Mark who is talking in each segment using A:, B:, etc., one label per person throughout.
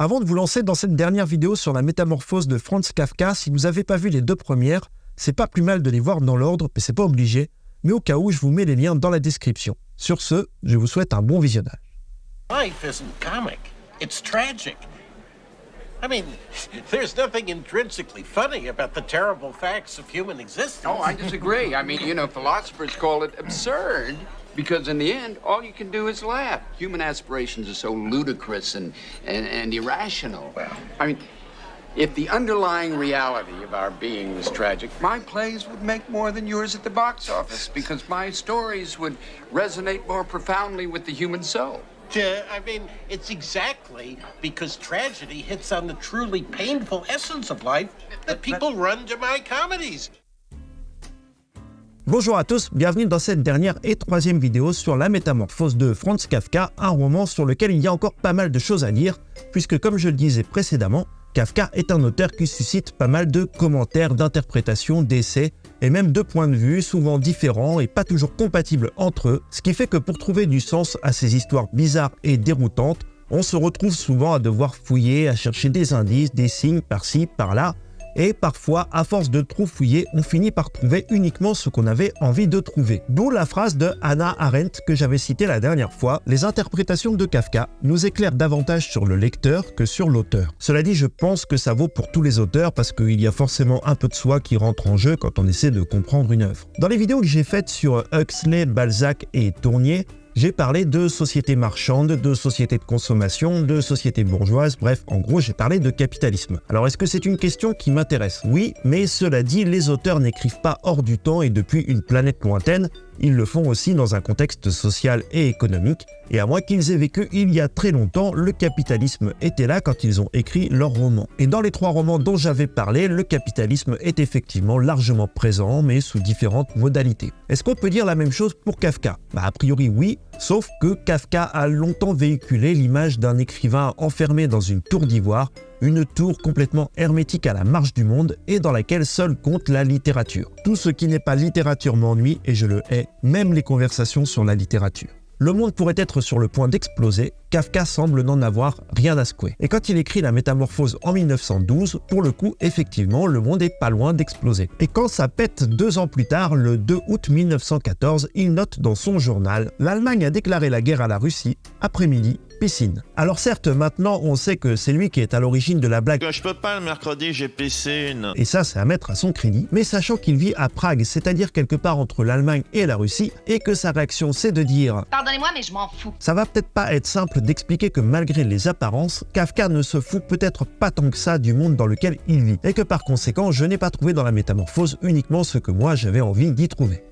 A: Avant de vous lancer dans cette dernière vidéo sur la métamorphose de Franz Kafka, si vous n'avez pas vu les deux premières, c'est pas plus mal de les voir dans l'ordre, mais c'est pas obligé. Mais au cas où, je vous mets les liens dans la description. Sur ce, je vous souhaite un bon visionnage.
B: Life isn't comic, it's tragic. I mean, there's nothing intrinsically funny about the terrible facts of human existence.
C: Oh, I disagree. I mean, philosophers call it absurd because in the end, all you can do is laugh. Human aspirations are so ludicrous and irrational.
B: Well,
C: I mean, if the underlying reality of our being was tragic, my plays would make more than yours at the box office because my stories would resonate more profoundly with the human soul.
B: I mean, it's exactly because tragedy hits on the truly painful essence of life that people run to my comedies.
A: Bonjour à tous, bienvenue dans cette dernière et troisième vidéo sur la métamorphose de Franz Kafka, un roman sur lequel il y a encore pas mal de choses à dire, puisque comme je le disais précédemment, Kafka est un auteur qui suscite pas mal de commentaires, d'interprétations, d'essais, et même de points de vue souvent différents et pas toujours compatibles entre eux, ce qui fait que pour trouver du sens à ces histoires bizarres et déroutantes, on se retrouve souvent à devoir fouiller, à chercher des indices, des signes par-ci, par-là, et parfois, à force de trop fouiller, on finit par trouver uniquement ce qu'on avait envie de trouver. D'où la phrase de Hannah Arendt que j'avais citée la dernière fois, « Les interprétations de Kafka nous éclairent davantage sur le lecteur que sur l'auteur ». Cela dit, je pense que ça vaut pour tous les auteurs parce qu'il y a forcément un peu de soi qui rentre en jeu quand on essaie de comprendre une œuvre. Dans les vidéos que j'ai faites sur Huxley, Balzac et Tournier, j'ai parlé de société marchande, de société de consommation, de société bourgeoise, bref, en gros, j'ai parlé de capitalisme. Alors, est-ce que c'est une question qui m'intéresse? Oui, mais cela dit, les auteurs n'écrivent pas hors du temps et depuis une planète lointaine, ils le font aussi dans un contexte social et économique, et à moins qu'ils aient vécu il y a très longtemps, le capitalisme était là quand ils ont écrit leurs romans. Et dans les trois romans dont j'avais parlé, le capitalisme est effectivement largement présent, mais sous différentes modalités. Est-ce qu'on peut dire la même chose pour Kafka? A priori oui, sauf que Kafka a longtemps véhiculé l'image d'un écrivain enfermé dans une tour d'ivoire, une tour complètement hermétique à la marge du monde et dans laquelle seule compte la littérature. Tout ce qui n'est pas littérature m'ennuie et je le hais, même les conversations sur la littérature. Le monde pourrait être sur le point d'exploser, Kafka semble n'en avoir rien à secouer. Et quand il écrit la métamorphose en 1912, pour le coup, effectivement, le monde est pas loin d'exploser. Et quand ça pète 2 ans plus tard, le 2 août 1914, il note dans son journal « L'Allemagne a déclaré la guerre à la Russie, après-midi, piscine ». Alors certes, maintenant, on sait que c'est lui qui est à l'origine de la blague «
D: Je peux pas le mercredi, j'ai piscine ».
A: Et ça, c'est à mettre à son crédit. Mais sachant qu'il vit à Prague, c'est-à-dire quelque part entre l'Allemagne et la Russie, et que sa réaction c'est de dire «
E: Pardonnez-moi, mais je m'en fous ».
A: Ça va peut-être pas être simple d'expliquer que malgré les apparences, Kafka ne se fout peut-être pas tant que ça du monde dans lequel il vit, et que par conséquent, je n'ai pas trouvé dans la métamorphose uniquement ce que moi j'avais envie d'y trouver.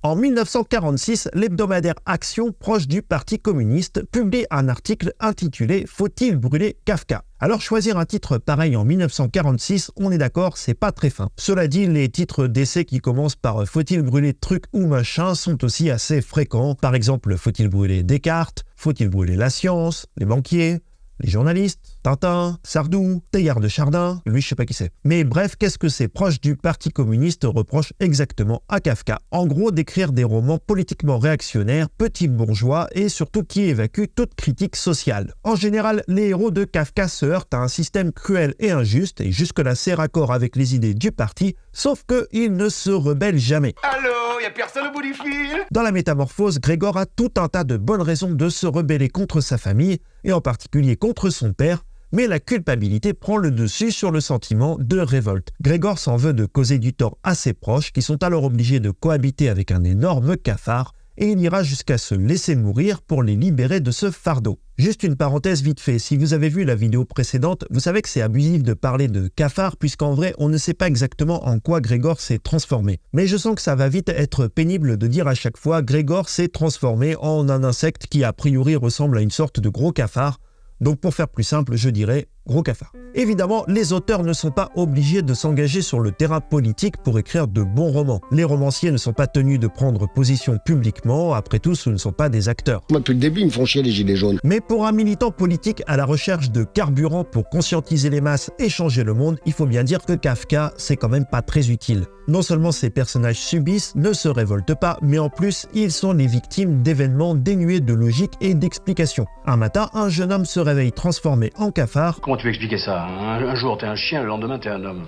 A: En 1946, l'hebdomadaire Action, proche du Parti communiste, publie un article intitulé « Faut-il brûler Kafka ?» Alors choisir un titre pareil en 1946, on est d'accord, c'est pas très fin. Cela dit, les titres d'essais qui commencent par « Faut-il brûler truc ou machin » sont aussi assez fréquents. Par exemple, « Faut-il brûler Descartes ?» « Faut-il brûler la science ?» « Les banquiers ?» Les journalistes, Tintin, Sardou, Teilhard de Chardin, lui je sais pas qui c'est. Mais bref, qu'est-ce que ces proches du Parti communiste reprochent exactement à Kafka? En gros, d'écrire des romans politiquement réactionnaires, petits bourgeois et surtout qui évacuent toute critique sociale. En général, les héros de Kafka se heurtent à un système cruel et injuste et jusque-là c'est raccord avec les idées du parti, sauf qu'ils ne se rebellent jamais.
C: Allô, y a personne au bout du fil?
A: Dans la métamorphose, Grégor a tout un tas de bonnes raisons de se rebeller contre sa famille, et en particulier contre son père, mais la culpabilité prend le dessus sur le sentiment de révolte. Grégor s'en veut de causer du tort à ses proches, qui sont alors obligés de cohabiter avec un énorme cafard, et il ira jusqu'à se laisser mourir pour les libérer de ce fardeau. Juste une parenthèse vite fait, si vous avez vu la vidéo précédente, vous savez que c'est abusif de parler de cafard, puisqu'en vrai, on ne sait pas exactement en quoi Grégor s'est transformé. Mais je sens que ça va vite être pénible de dire à chaque fois « Grégor s'est transformé en un insecte qui a priori ressemble à une sorte de gros cafard ». Donc pour faire plus simple, je dirais gros cafard. Évidemment, les auteurs ne sont pas obligés de s'engager sur le terrain politique pour écrire de bons romans. Les romanciers ne sont pas tenus de prendre position publiquement, après tout, ce ne sont pas des acteurs.
E: Moi, depuis le début, ils me font chier les gilets jaunes.
A: Mais pour un militant politique à la recherche de carburant pour conscientiser les masses et changer le monde, il faut bien dire que Kafka, c'est quand même pas très utile. Non seulement ces personnages subissent, ne se révoltent pas, mais en plus, ils sont les victimes d'événements dénués de logique et d'explication. Un matin, un jeune homme se réveille transformé en cafard.
F: Comment tu veux expliquer ça? Un jour t'es un chien, le lendemain t'es un homme.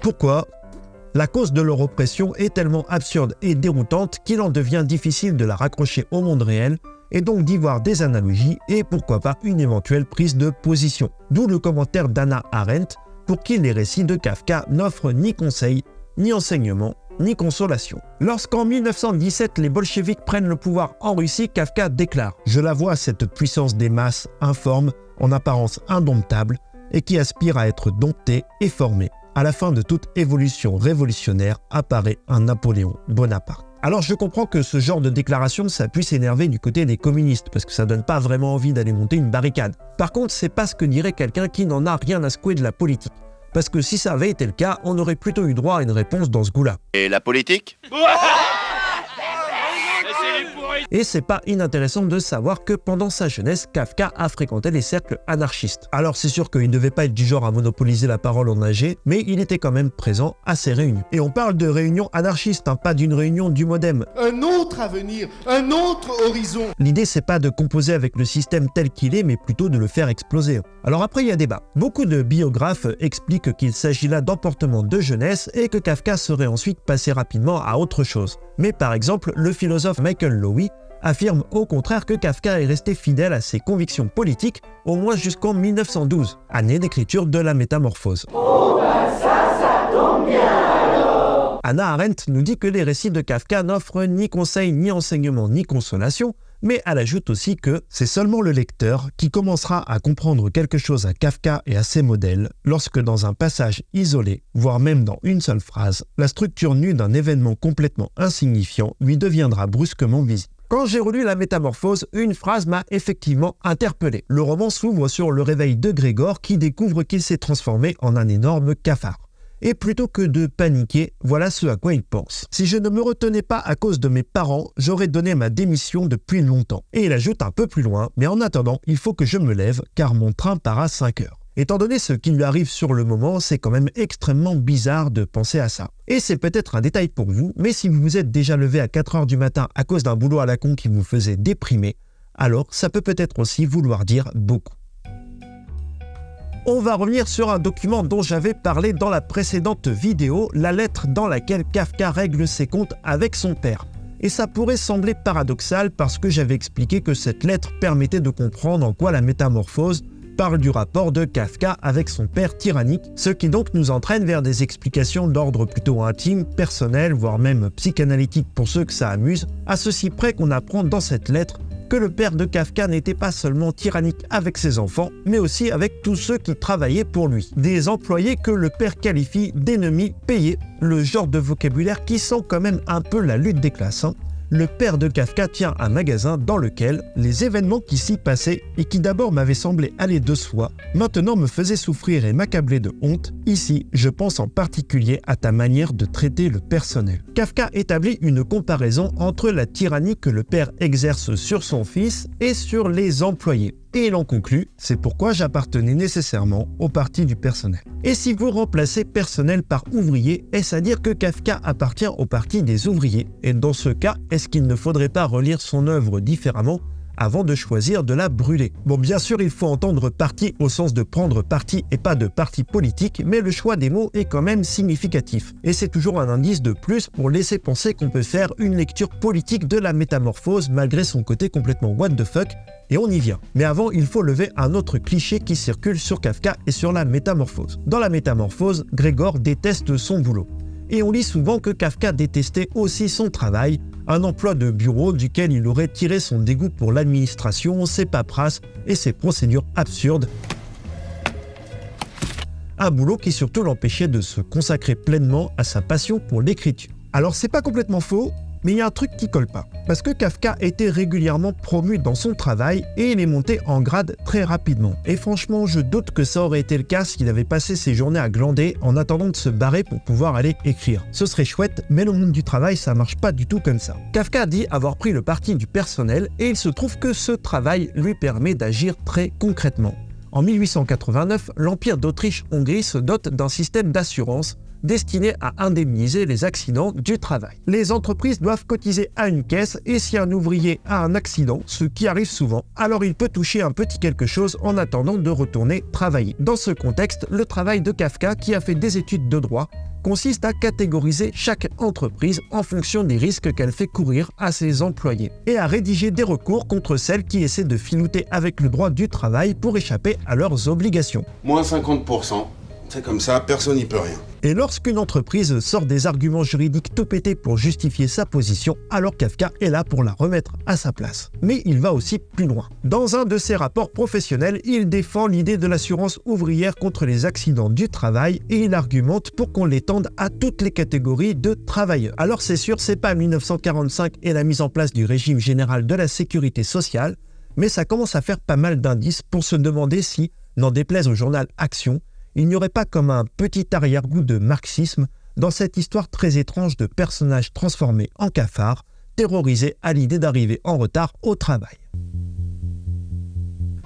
A: Pourquoi ? La cause de leur oppression est tellement absurde et déroutante qu'il en devient difficile de la raccrocher au monde réel, et donc d'y voir des analogies et pourquoi pas une éventuelle prise de position. D'où le commentaire d'Hannah Arendt, pour qui les récits de Kafka n'offrent ni conseils, ni enseignement, ni consolation. Lorsqu'en 1917, les bolcheviks prennent le pouvoir en Russie, Kafka déclare « Je la vois, cette puissance des masses, informe, en apparence indomptable, et qui aspire à être domptée et formée. À la fin de toute évolution révolutionnaire apparaît un Napoléon Bonaparte. » Alors je comprends que ce genre de déclaration, ça puisse énerver du côté des communistes, parce que ça donne pas vraiment envie d'aller monter une barricade. Par contre, c'est pas ce que dirait quelqu'un qui n'en a rien à secouer de la politique. Parce que si ça avait été le cas, on aurait plutôt eu droit à une réponse dans ce goût-là.
D: Et la politique?
A: Et c'est pas inintéressant de savoir que pendant sa jeunesse, Kafka a fréquenté les cercles anarchistes. Alors c'est sûr qu'il ne devait pas être du genre à monopoliser la parole en AG, mais il était quand même présent à ces réunions. Et on parle de réunions anarchistes, pas d'une réunion du MoDem.
G: Un autre avenir, un autre horizon.
A: L'idée c'est pas de composer avec le système tel qu'il est, mais plutôt de le faire exploser. Alors après il y a débat. Beaucoup de biographes expliquent qu'il s'agit là d'emportements de jeunesse et que Kafka serait ensuite passé rapidement à autre chose. Mais par exemple, le philosophe Michael Lowy affirme au contraire que Kafka est resté fidèle à ses convictions politiques au moins jusqu'en 1912, année d'écriture de la Métamorphose. Oh ben ça tombe bien alors. Hannah Arendt nous dit que les récits de Kafka n'offrent ni conseils, ni enseignements, ni consolation, mais elle ajoute aussi que c'est seulement le lecteur qui commencera à comprendre quelque chose à Kafka et à ses modèles lorsque dans un passage isolé, voire même dans une seule phrase, la structure nue d'un événement complètement insignifiant lui deviendra brusquement visible. Quand j'ai relu La Métamorphose, une phrase m'a effectivement interpellé. Le roman s'ouvre sur le réveil de Grégor qui découvre qu'il s'est transformé en un énorme cafard. Et plutôt que de paniquer, voilà ce à quoi il pense. Si je ne me retenais pas à cause de mes parents, j'aurais donné ma démission depuis longtemps. Et il ajoute un peu plus loin, mais en attendant, il faut que je me lève car mon train part à 5 heures. Étant donné ce qui lui arrive sur le moment, c'est quand même extrêmement bizarre de penser à ça. Et c'est peut-être un détail pour vous, mais si vous vous êtes déjà levé à 4 heures du matin à cause d'un boulot à la con qui vous faisait déprimer, alors ça peut peut-être aussi vouloir dire beaucoup. On va revenir sur un document dont j'avais parlé dans la précédente vidéo, la lettre dans laquelle Kafka règle ses comptes avec son père. Et ça pourrait sembler paradoxal parce que j'avais expliqué que cette lettre permettait de comprendre en quoi la Métamorphose parle du rapport de Kafka avec son père tyrannique, ce qui donc nous entraîne vers des explications d'ordre plutôt intime, personnel, voire même psychanalytique pour ceux que ça amuse, à ceci près qu'on apprend dans cette lettre que le père de Kafka n'était pas seulement tyrannique avec ses enfants, mais aussi avec tous ceux qui travaillaient pour lui. Des employés que le père qualifie d'ennemis payés, le genre de vocabulaire qui sent quand même un peu la lutte des classes. Le père de Kafka tient un magasin dans lequel les événements qui s'y passaient et qui d'abord m'avaient semblé aller de soi, maintenant me faisaient souffrir et m'accabler de honte. Ici, je pense en particulier à ta manière de traiter le personnel. Kafka établit une comparaison entre la tyrannie que le père exerce sur son fils et sur les employés. Et il en conclut, c'est pourquoi j'appartenais nécessairement au parti du personnel. Et si vous remplacez personnel par ouvrier, est-ce à dire que Kafka appartient au parti des ouvriers? Et dans ce cas, est-ce qu'il ne faudrait pas relire son œuvre différemment avant de choisir de la brûler? Bon, bien sûr, il faut entendre parti au sens de prendre parti et pas de parti politique, mais le choix des mots est quand même significatif. Et c'est toujours un indice de plus pour laisser penser qu'on peut faire une lecture politique de la Métamorphose malgré son côté complètement what the fuck. Et on y vient. Mais avant, il faut lever un autre cliché qui circule sur Kafka et sur la Métamorphose. Dans la Métamorphose, Grégor déteste son boulot. Et on lit souvent que Kafka détestait aussi son travail, un emploi de bureau duquel il aurait tiré son dégoût pour l'administration, ses paperasses et ses procédures absurdes. Un boulot qui surtout l'empêchait de se consacrer pleinement à sa passion pour l'écriture. Alors c'est pas complètement faux, Mais il y a un truc qui colle pas, parce que Kafka était régulièrement promu dans son travail et il est monté en grade très rapidement. Et franchement, je doute que ça aurait été le cas s'il avait passé ses journées à glander en attendant de se barrer pour pouvoir aller écrire. Ce serait chouette, mais le monde du travail, ça marche pas du tout comme ça. Kafka dit avoir pris le parti du personnel et il se trouve que ce travail lui permet d'agir très concrètement. En 1889, l'Empire d'Autriche-Hongrie se dote d'un système d'assurance destiné à indemniser les accidents du travail. Les entreprises doivent cotiser à une caisse et si un ouvrier a un accident, ce qui arrive souvent, alors il peut toucher un petit quelque chose en attendant de retourner travailler. Dans ce contexte, le travail de Kafka, qui a fait des études de droit, consiste à catégoriser chaque entreprise en fonction des risques qu'elle fait courir à ses employés et à rédiger des recours contre celles qui essaient de filouter avec le droit du travail pour échapper à leurs obligations.
H: Moins 50%, c'est comme ça, personne n'y peut rien.
A: Et lorsqu'une entreprise sort des arguments juridiques tout pétés pour justifier sa position, alors Kafka est là pour la remettre à sa place. Mais il va aussi plus loin. Dans un de ses rapports professionnels, il défend l'idée de l'assurance ouvrière contre les accidents du travail et il argumente pour qu'on l'étende à toutes les catégories de travailleurs. Alors c'est sûr, c'est pas 1945 et la mise en place du régime général de la sécurité sociale, mais ça commence à faire pas mal d'indices pour se demander si, n'en déplaise au journal Action, il n'y aurait pas comme un petit arrière-goût de marxisme dans cette histoire très étrange de personnages transformés en cafards, terrorisés à l'idée d'arriver en retard au travail.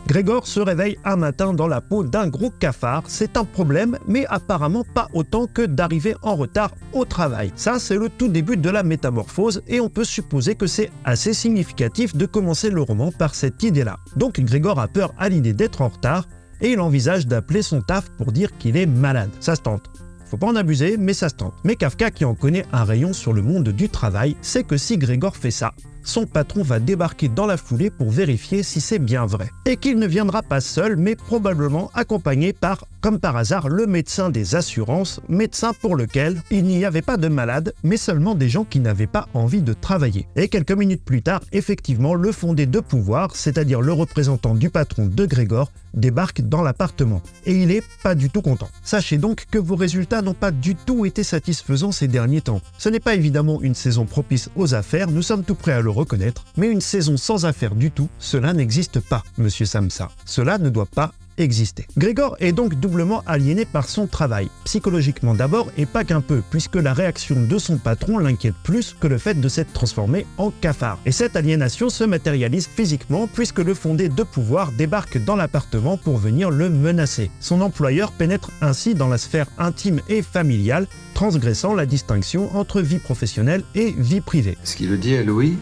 A: Grégor se réveille un matin dans la peau d'un gros cafard, c'est un problème, mais apparemment pas autant que d'arriver en retard au travail. Ça, c'est le tout début de la métamorphose et on peut supposer que c'est assez significatif de commencer le roman par cette idée-là. Donc Grégor a peur à l'idée d'être en retard, et il envisage d'appeler son taf pour dire qu'il est malade. Ça se tente. Faut pas en abuser, mais ça se tente. Mais Kafka, qui en connaît un rayon sur le monde du travail, sait que si Grégor fait ça, son patron va débarquer dans la foulée pour vérifier si c'est bien vrai. Et qu'il ne viendra pas seul, mais probablement accompagné par, comme par hasard, le médecin des assurances, médecin pour lequel il n'y avait pas de malades, mais seulement des gens qui n'avaient pas envie de travailler. Et quelques minutes plus tard, effectivement, le fondé de pouvoir, c'est-à-dire le représentant du patron de Grégor, débarque dans l'appartement. Et il est pas du tout content. Sachez donc que vos résultats n'ont pas du tout été satisfaisants ces derniers temps. Ce n'est pas évidemment une saison propice aux affaires, nous sommes tout prêts à le reconnaître, mais une saison sans affaires du tout, cela n'existe pas, monsieur Samsa. Cela ne doit pas exister. Grégor est donc doublement aliéné par son travail, psychologiquement d'abord et pas qu'un peu, puisque la réaction de son patron l'inquiète plus que le fait de s'être transformé en cafard. Et cette aliénation se matérialise physiquement puisque le fondé de pouvoir débarque dans l'appartement pour venir le menacer. Son employeur pénètre ainsi dans la sphère intime et familiale, transgressant la distinction entre vie professionnelle et vie privée.
I: Ce qui le dit à Louis,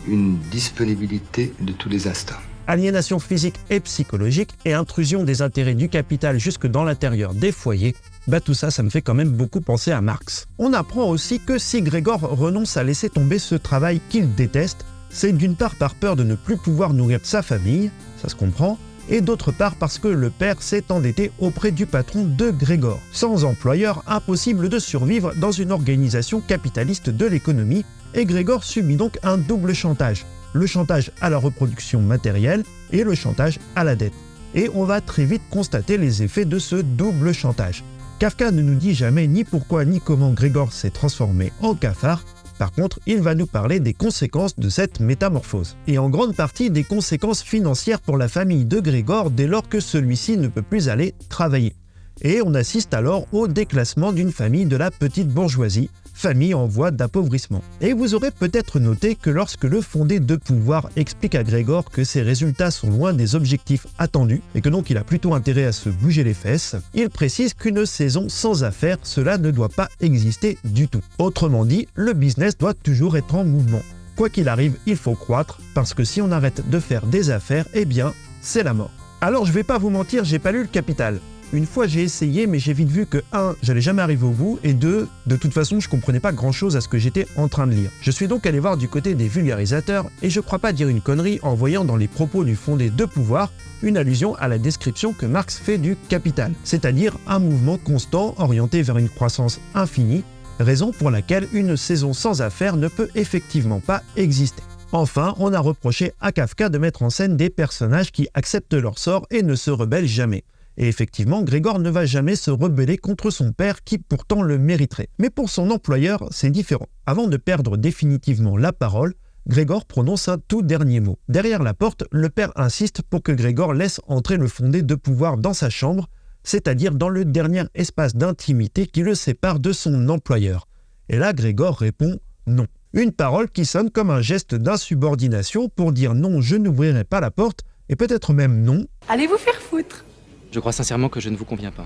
I: une disponibilité de tous les instants.
A: Aliénation physique et psychologique et intrusion des intérêts du capital jusque dans l'intérieur des foyers, tout ça, ça me fait quand même beaucoup penser à Marx. On apprend aussi que si Grégor renonce à laisser tomber ce travail qu'il déteste, c'est d'une part par peur de ne plus pouvoir nourrir sa famille, ça se comprend, et d'autre part parce que le père s'est endetté auprès du patron de Grégor. Sans employeur, impossible de survivre dans une organisation capitaliste de l'économie, et Grégor subit donc un double chantage. Le chantage à la reproduction matérielle et le chantage à la dette. Et on va très vite constater les effets de ce double chantage. Kafka ne nous dit jamais ni pourquoi ni comment Grégor s'est transformé en cafard. Par contre, il va nous parler des conséquences de cette métamorphose. Et en grande partie des conséquences financières pour la famille de Grégor dès lors que celui-ci ne peut plus aller travailler. Et on assiste alors au déclassement d'une famille de la petite bourgeoisie, famille en voie d'appauvrissement. Et vous aurez peut-être noté que lorsque le fondé de pouvoir explique à Grégor que ses résultats sont loin des objectifs attendus et que donc il a plutôt intérêt à se bouger les fesses, il précise qu'une saison sans affaires, cela ne doit pas exister du tout. Autrement dit, le business doit toujours être en mouvement. Quoi qu'il arrive, il faut croître, parce que si on arrête de faire des affaires, eh bien, c'est la mort. Alors je vais pas vous mentir, j'ai pas lu le Capital. Une fois j'ai essayé, mais j'ai vite vu que 1. J'allais jamais arriver au bout, et 2. De toute façon, je comprenais pas grand chose à ce que j'étais en train de lire. Je suis donc allé voir du côté des vulgarisateurs, et je crois pas dire une connerie en voyant dans les propos du fondé de pouvoir une allusion à la description que Marx fait du Capital, c'est-à-dire un mouvement constant orienté vers une croissance infinie, raison pour laquelle une saison sans affaires ne peut effectivement pas exister. Enfin, on a reproché à Kafka de mettre en scène des personnages qui acceptent leur sort et ne se rebellent jamais. Et effectivement, Grégor ne va jamais se rebeller contre son père qui pourtant le mériterait. Mais pour son employeur, c'est différent. Avant de perdre définitivement la parole, Grégor prononce un tout dernier mot. Derrière la porte, le père insiste pour que Grégor laisse entrer le fondé de pouvoir dans sa chambre, c'est-à-dire dans le dernier espace d'intimité qui le sépare de son employeur. Et là, Grégor répond non. Une parole qui sonne comme un geste d'insubordination pour dire non, je n'ouvrirai pas la porte, et peut-être même non.
J: Allez vous faire foutre.
K: Je crois sincèrement que je ne vous conviens pas.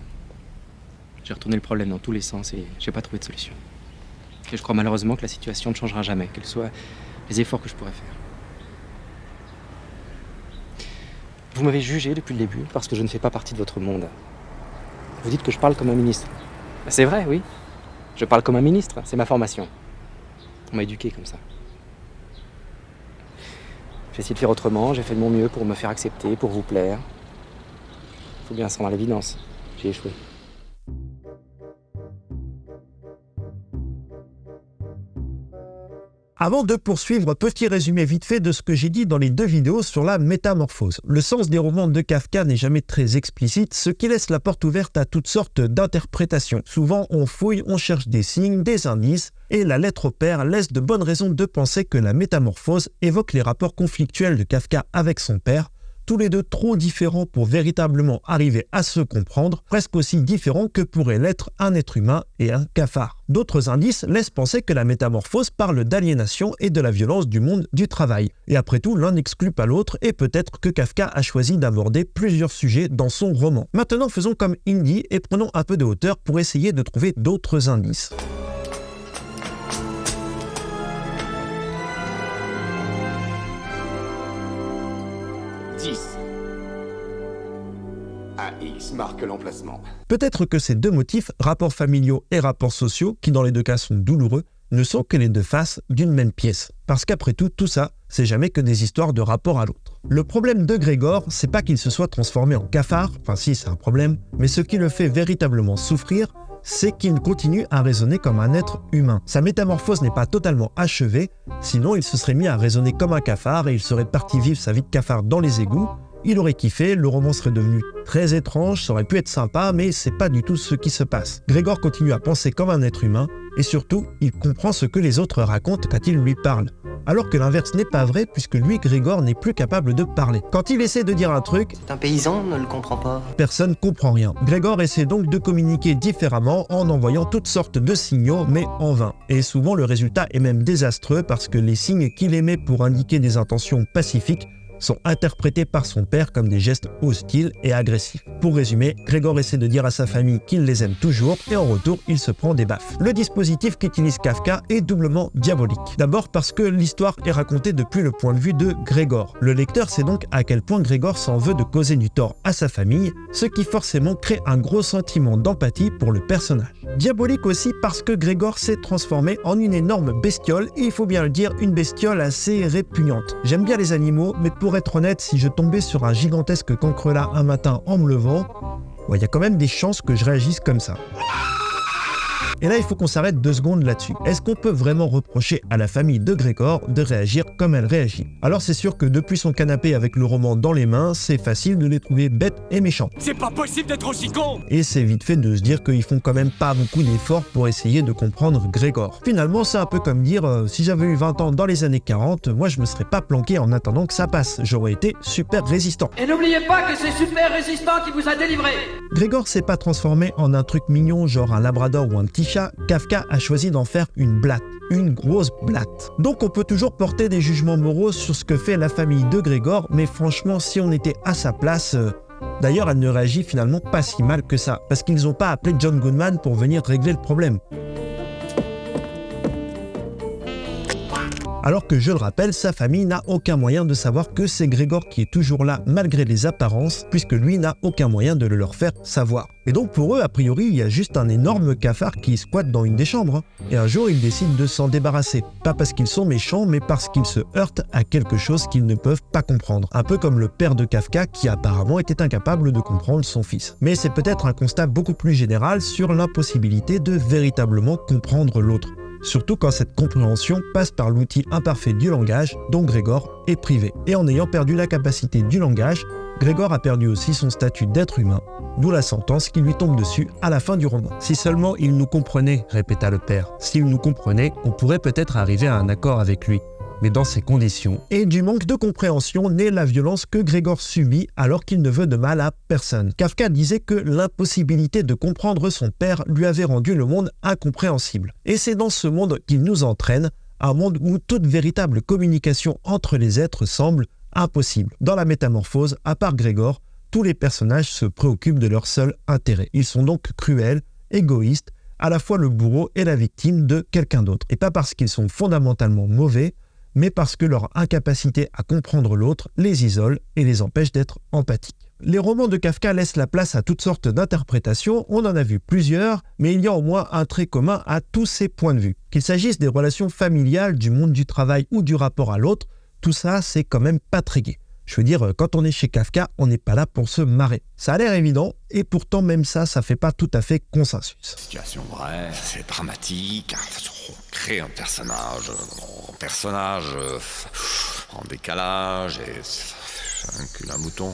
K: J'ai retourné le problème dans tous les sens et j'ai pas trouvé de solution. Et je crois malheureusement que la situation ne changera jamais, quels soient les efforts que je pourrais faire. Vous m'avez jugé depuis le début parce que je ne fais pas partie de votre monde. Vous dites que je parle comme un ministre. C'est vrai, oui. Je parle comme un ministre, c'est ma formation. On m'a éduqué comme ça. J'ai essayé de faire autrement, j'ai fait de mon mieux pour me faire accepter, pour vous plaire. Faut bien se rendre à l'évidence, j'ai échoué.
A: Avant de poursuivre, petit résumé vite fait de ce que j'ai dit dans les 2 vidéos sur la métamorphose. Le sens des romans de Kafka n'est jamais très explicite, ce qui laisse la porte ouverte à toutes sortes d'interprétations. Souvent, on fouille, on cherche des signes, des indices, et la lettre au père laisse de bonnes raisons de penser que la métamorphose évoque les rapports conflictuels de Kafka avec son père, tous les deux trop différents pour véritablement arriver à se comprendre, presque aussi différents que pourrait l'être un être humain et un cafard. D'autres indices laissent penser que la métamorphose parle d'aliénation et de la violence du monde du travail. Et après tout, l'un n'exclut pas l'autre et peut-être que Kafka a choisi d'aborder plusieurs sujets dans son roman. Maintenant, faisons comme Indy et prenons un peu de hauteur pour essayer de trouver d'autres indices.
L: AX marque l'emplacement.
A: Peut-être que ces 2 motifs, rapports familiaux et rapports sociaux, qui dans les 2 cas sont douloureux, ne sont que les 2 faces d'une même pièce. Parce qu'après tout ça, c'est jamais que des histoires de rapport à l'autre. Le problème de Grégor, c'est pas qu'il se soit transformé en cafard, enfin si c'est un problème, mais ce qui le fait véritablement souffrir, c'est qu'il continue à raisonner comme un être humain. Sa métamorphose n'est pas totalement achevée, sinon il se serait mis à raisonner comme un cafard et il serait parti vivre sa vie de cafard dans les égouts. Il aurait kiffé, le roman serait devenu très étrange, ça aurait pu être sympa, mais c'est pas du tout ce qui se passe. Grégor continue à penser comme un être humain, et surtout, il comprend ce que les autres racontent quand ils lui parlent. Alors que l'inverse n'est pas vrai, puisque lui, Grégor, n'est plus capable de parler. Quand il essaie de dire un truc,
M: un paysan ne le comprend pas.
A: Personne comprend rien. Grégor essaie donc de communiquer différemment en envoyant toutes sortes de signaux, mais en vain. Et souvent, le résultat est même désastreux parce que les signes qu'il émet pour indiquer des intentions pacifiques sont interprétés par son père comme des gestes hostiles et agressifs. Pour résumer, Grégor essaie de dire à sa famille qu'il les aime toujours et en retour, il se prend des baffes. Le dispositif qu'utilise Kafka est doublement diabolique. D'abord parce que l'histoire est racontée depuis le point de vue de Grégor. Le lecteur sait donc à quel point Grégor s'en veut de causer du tort à sa famille, ce qui forcément crée un gros sentiment d'empathie pour le personnage. Diabolique aussi parce que Grégor s'est transformé en une énorme bestiole et il faut bien le dire, une bestiole assez répugnante. J'aime bien les animaux, mais pour être honnête, si je tombais sur un gigantesque cancrelat un matin en me levant, il y a quand même des chances que je réagisse comme ça. Et là, il faut qu'on s'arrête 2 secondes là-dessus. Est-ce qu'on peut vraiment reprocher à la famille de Grégor de réagir comme elle réagit? Alors c'est sûr que depuis son canapé avec le roman dans les mains, c'est facile de les trouver bêtes et méchants.
N: C'est pas possible d'être aussi con!
A: Et c'est vite fait de se dire qu'ils font quand même pas beaucoup d'efforts pour essayer de comprendre Grégor. Finalement, c'est un peu comme dire, si j'avais eu 20 ans dans les années 40, moi je me serais pas planqué en attendant que ça passe. J'aurais été super résistant.
J: Et n'oubliez pas que c'est Super Résistant qui vous a délivré.
A: Grégor s'est pas transformé en un truc mignon genre un labrador ou un petit chat. Kafka a choisi d'en faire une blatte, une grosse blatte. Donc on peut toujours porter des jugements moraux sur ce que fait la famille de Grégor, mais franchement si on était à sa place... D'ailleurs elle ne réagit finalement pas si mal que ça, parce qu'ils n'ont pas appelé John Goodman pour venir régler le problème. Alors que, je le rappelle, sa famille n'a aucun moyen de savoir que c'est Grégor qui est toujours là malgré les apparences, puisque lui n'a aucun moyen de le leur faire savoir. Et donc pour eux, a priori, il y a juste un énorme cafard qui squatte dans une des chambres. Et un jour, ils décident de s'en débarrasser. Pas parce qu'ils sont méchants, mais parce qu'ils se heurtent à quelque chose qu'ils ne peuvent pas comprendre. Un peu comme le père de Kafka qui apparemment était incapable de comprendre son fils. Mais c'est peut-être un constat beaucoup plus général sur l'impossibilité de véritablement comprendre l'autre. Surtout quand cette compréhension passe par l'outil imparfait du langage dont Grégor est privé. Et en ayant perdu la capacité du langage, Grégor a perdu aussi son statut d'être humain, d'où la sentence qui lui tombe dessus à la fin du roman. « Si seulement il nous comprenait », répéta le père. « S'il nous comprenait, on pourrait peut-être arriver à un accord avec lui. » Mais dans ces conditions, et du manque de compréhension naît la violence que Grégor subit alors qu'il ne veut de mal à personne. Kafka disait que l'impossibilité de comprendre son père lui avait rendu le monde incompréhensible. Et c'est dans ce monde qu'il nous entraîne, un monde où toute véritable communication entre les êtres semble impossible. Dans la Métamorphose, à part Grégor, tous les personnages se préoccupent de leur seul intérêt. Ils sont donc cruels, égoïstes, à la fois le bourreau et la victime de quelqu'un d'autre. Et pas parce qu'ils sont fondamentalement mauvais, mais parce que leur incapacité à comprendre l'autre les isole et les empêche d'être empathiques. Les romans de Kafka laissent la place à toutes sortes d'interprétations, on en a vu plusieurs, mais il y a au moins un trait commun à tous ces points de vue. Qu'il s'agisse des relations familiales, du monde du travail ou du rapport à l'autre, tout ça c'est quand même pas très gai. Je veux dire, quand on est chez Kafka, on n'est pas là pour se marrer. Ça a l'air évident, et pourtant même ça fait pas tout à fait consensus.
O: Situation vraie, c'est dramatique, on crée un personnage en décalage, et c'est un cul à mouton.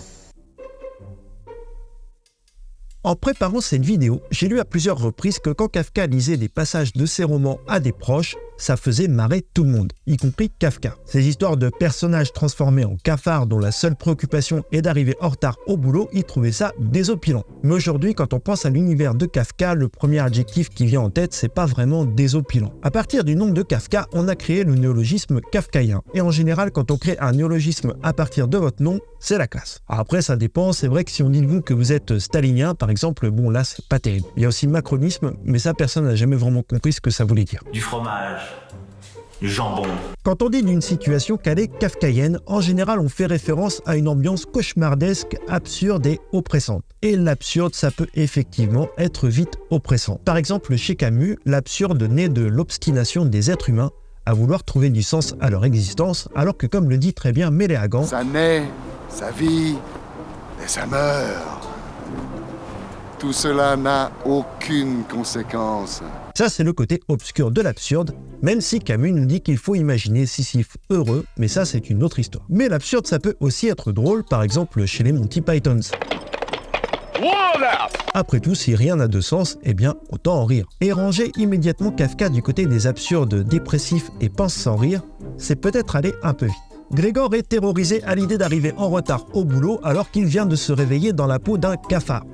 A: En préparant cette vidéo, j'ai lu à plusieurs reprises que quand Kafka lisait des passages de ses romans à des proches, ça faisait marrer tout le monde, y compris Kafka. Ces histoires de personnages transformés en cafards dont la seule préoccupation est d'arriver en retard au boulot, il trouvait ça désopilant. Mais aujourd'hui, quand on pense à l'univers de Kafka, le premier adjectif qui vient en tête, c'est pas vraiment désopilant. À partir du nom de Kafka, on a créé le néologisme kafkaïen. Et en général, quand on crée un néologisme à partir de votre nom, c'est la classe. Alors après, ça dépend, c'est vrai que si on dit de vous que vous êtes stalinien, par exemple, bon là, c'est pas terrible. Il y a aussi macronisme, mais ça, personne n'a jamais vraiment compris ce que ça voulait dire.
P: Du fromage. Du jambon.
A: Quand on dit d'une situation qu'elle est kafkaïenne, en général on fait référence à une ambiance cauchemardesque, absurde et oppressante. Et l'absurde, ça peut effectivement être vite oppressant. Par exemple, chez Camus, l'absurde naît de l'obstination des êtres humains à vouloir trouver du sens à leur existence, alors que comme le dit très bien Méléagant,
Q: ça naît, ça vit, et ça meurt. Tout cela n'a aucune conséquence.
A: Ça, c'est le côté obscur de l'absurde, même si Camus nous dit qu'il faut imaginer Sisyphe heureux, mais ça, c'est une autre histoire. Mais l'absurde, ça peut aussi être drôle, par exemple chez les Monty Pythons. Après tout, si rien n'a de sens, eh bien, autant en rire. Et ranger immédiatement Kafka du côté des absurdes, dépressifs et pense sans rire, c'est peut-être aller un peu vite. Grégor est terrorisé à l'idée d'arriver en retard au boulot alors qu'il vient de se réveiller dans la peau d'un cafard.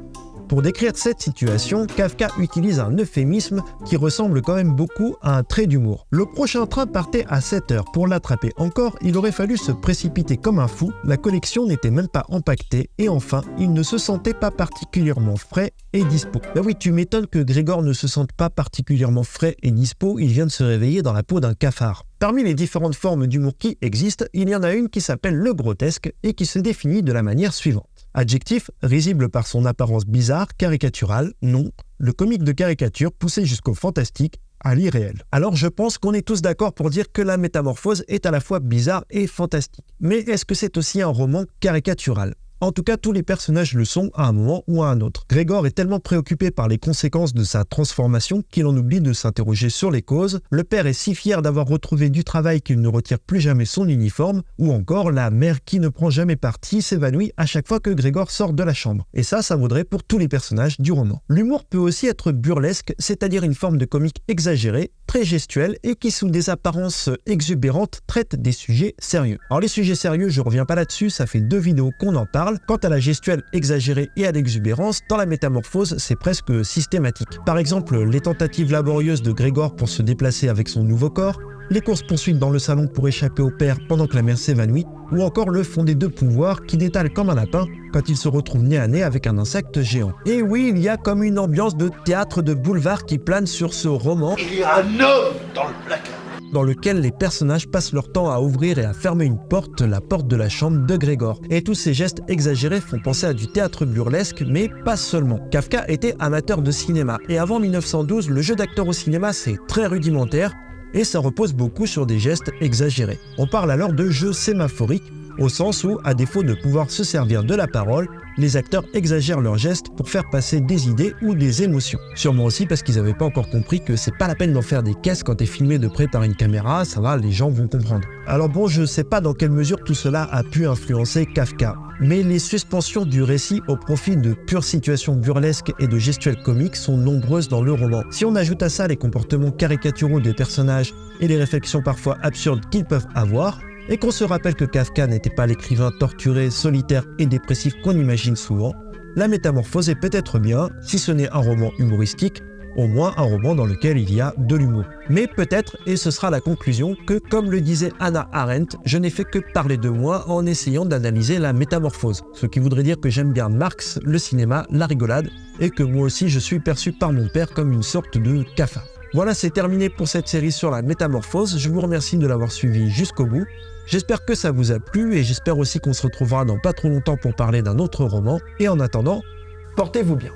A: Pour décrire cette situation, Kafka utilise un euphémisme qui ressemble quand même beaucoup à un trait d'humour. Le prochain train partait à 7 h. Pour l'attraper encore, il aurait fallu se précipiter comme un fou, la collection n'était même pas empaquetée, et enfin, il ne se sentait pas particulièrement frais et dispo. Ben oui, tu m'étonnes que Grégor ne se sente pas particulièrement frais et dispo, il vient de se réveiller dans la peau d'un cafard. Parmi les différentes formes d'humour qui existent, il y en a une qui s'appelle le grotesque et qui se définit de la manière suivante. Adjectif, risible par son apparence bizarre, caricaturale, non, le comique de caricature poussé jusqu'au fantastique, à l'irréel. Alors je pense qu'on est tous d'accord pour dire que la Métamorphose est à la fois bizarre et fantastique. Mais est-ce que c'est aussi un roman caricatural ? En tout cas, tous les personnages le sont à un moment ou à un autre. Grégor est tellement préoccupé par les conséquences de sa transformation qu'il en oublie de s'interroger sur les causes. Le père est si fier d'avoir retrouvé du travail qu'il ne retire plus jamais son uniforme. Ou encore, la mère qui ne prend jamais parti s'évanouit à chaque fois que Grégor sort de la chambre. Et ça vaudrait pour tous les personnages du roman. L'humour peut aussi être burlesque, c'est-à-dire une forme de comique exagérée, très gestuelle et qui, sous des apparences exubérantes, traite des sujets sérieux. Alors les sujets sérieux, je reviens pas là-dessus, ça fait 2 vidéos qu'on en parle. Quant à la gestuelle exagérée et à l'exubérance, dans la Métamorphose, c'est presque systématique. Par exemple, les tentatives laborieuses de Grégor pour se déplacer avec son nouveau corps, les courses-poursuites dans le salon pour échapper au père pendant que la mère s'évanouit, ou encore le fondé de pouvoir qui détale comme un lapin quand il se retrouve nez à nez avec un insecte géant. Et oui, il y a comme une ambiance de théâtre de boulevard qui plane sur ce roman.
B: Il y a un homme dans le placard
A: dans lequel les personnages passent leur temps à ouvrir et à fermer une porte, la porte de la chambre de Grégor. Et tous ces gestes exagérés font penser à du théâtre burlesque, mais pas seulement. Kafka était amateur de cinéma, et avant 1912, le jeu d'acteur au cinéma c'est très rudimentaire, et ça repose beaucoup sur des gestes exagérés. On parle alors de jeu sémaphorique, au sens où, à défaut de pouvoir se servir de la parole, les acteurs exagèrent leurs gestes pour faire passer des idées ou des émotions. Sûrement aussi parce qu'ils n'avaient pas encore compris que c'est pas la peine d'en faire des caisses quand t'es filmé de près par une caméra, ça va, les gens vont comprendre. Alors bon, je sais pas dans quelle mesure tout cela a pu influencer Kafka, mais les suspensions du récit au profit de pures situations burlesques et de gestuels comiques sont nombreuses dans le roman. Si on ajoute à ça les comportements caricaturaux des personnages et les réflexions parfois absurdes qu'ils peuvent avoir, et qu'on se rappelle que Kafka n'était pas l'écrivain torturé, solitaire et dépressif qu'on imagine souvent, La Métamorphose est peut-être bien, si ce n'est un roman humoristique, au moins un roman dans lequel il y a de l'humour. Mais peut-être, et ce sera la conclusion, que comme le disait Hannah Arendt, je n'ai fait que parler de moi en essayant d'analyser la métamorphose. Ce qui voudrait dire que j'aime bien Marx, le cinéma, la rigolade, et que moi aussi je suis perçu par mon père comme une sorte de cafard. Voilà, c'est terminé pour cette série sur la métamorphose, je vous remercie de l'avoir suivi jusqu'au bout. J'espère que ça vous a plu et j'espère aussi qu'on se retrouvera dans pas trop longtemps pour parler d'un autre roman. Et en attendant, portez-vous bien.